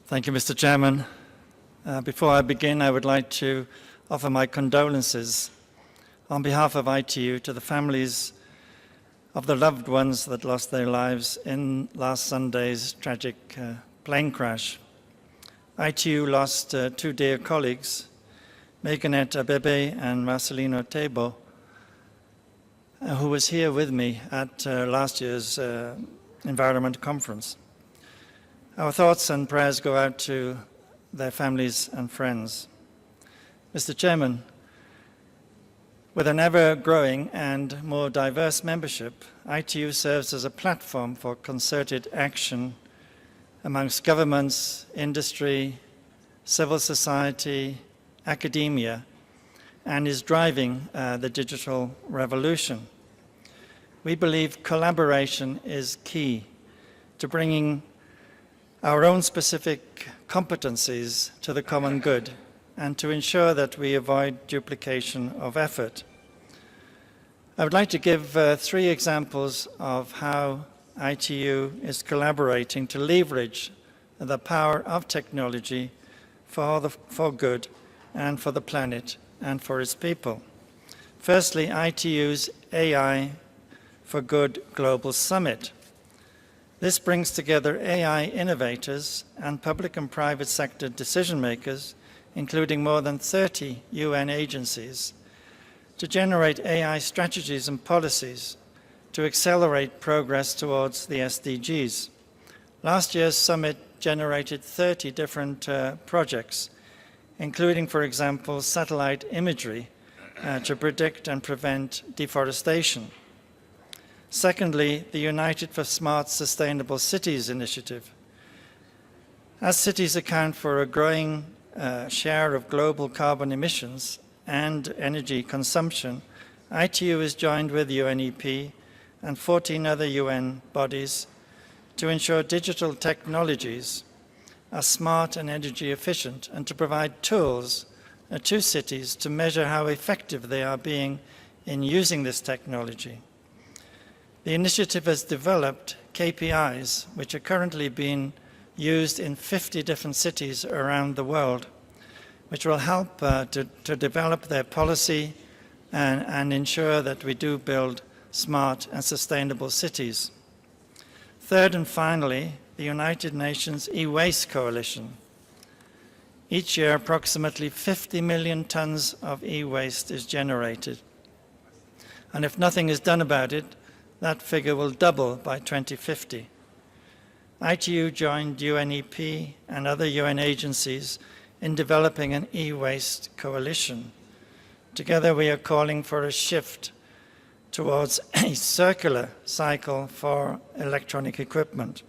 Thank you, Mr. Chairman. Before I begin, I would like to offer my condolences on behalf of ITU to the families of the loved ones that lost their lives in last Sunday's tragic plane crash. ITU lost two dear colleagues, Meganet Abebe and Marcelino Tebo, who was here with me at last year's Environment Conference. Our thoughts and prayers go out to their families and friends. Mr. Chairman, with an ever-growing and more diverse membership, ITU serves as a platform for concerted action amongst governments, industry, civil society, academia, and is driving the digital revolution. We believe collaboration is key to bringing our own specific competencies to the common good and to ensure that we avoid duplication of effort. I would like to give three examples of how ITU is collaborating to leverage the power of technology for good and for the planet and for its people. Firstly, ITU's AI for Good Global Summit. This brings together AI innovators and public and private sector decision makers, including more than 30 UN agencies, to generate AI strategies and policies to accelerate progress towards the SDGs. Last year's summit generated 30 different projects, including, for example, satellite imagery to predict and prevent deforestation. Secondly, the United for Smart Sustainable Cities initiative. As cities account for a growing share of global carbon emissions and energy consumption, ITU is joined with UNEP and 14 other UN bodies to ensure digital technologies are smart and energy efficient and to provide tools to cities to measure how effective they are being in using this technology. The initiative has developed KPIs which are currently being used in 50 different cities around the world, which will help to develop their policy and ensure that we do build smart and sustainable cities. Third and finally, the United Nations E-Waste Coalition. Each year, approximately 50 million tons of e-waste is generated. And if nothing is done about it, that figure will double by 2050. ITU joined UNEP and other UN agencies in developing an e-waste coalition. Together we are calling for a shift towards a circular cycle for electronic equipment.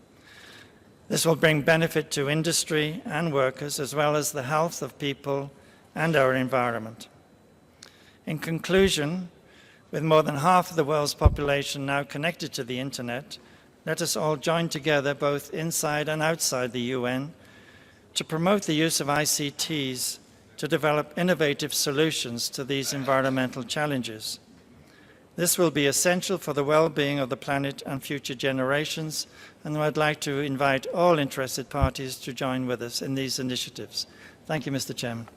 This will bring benefit to industry and workers, as well as the health of people and our environment. In conclusion, with more than half of the world's population now connected to the internet, let us all join together, both inside and outside the UN, to promote the use of ICTs to develop innovative solutions to these environmental challenges. This will be essential for the well-being of the planet and future generations, and I'd like to invite all interested parties to join with us in these initiatives. Thank you, Mr. Chairman.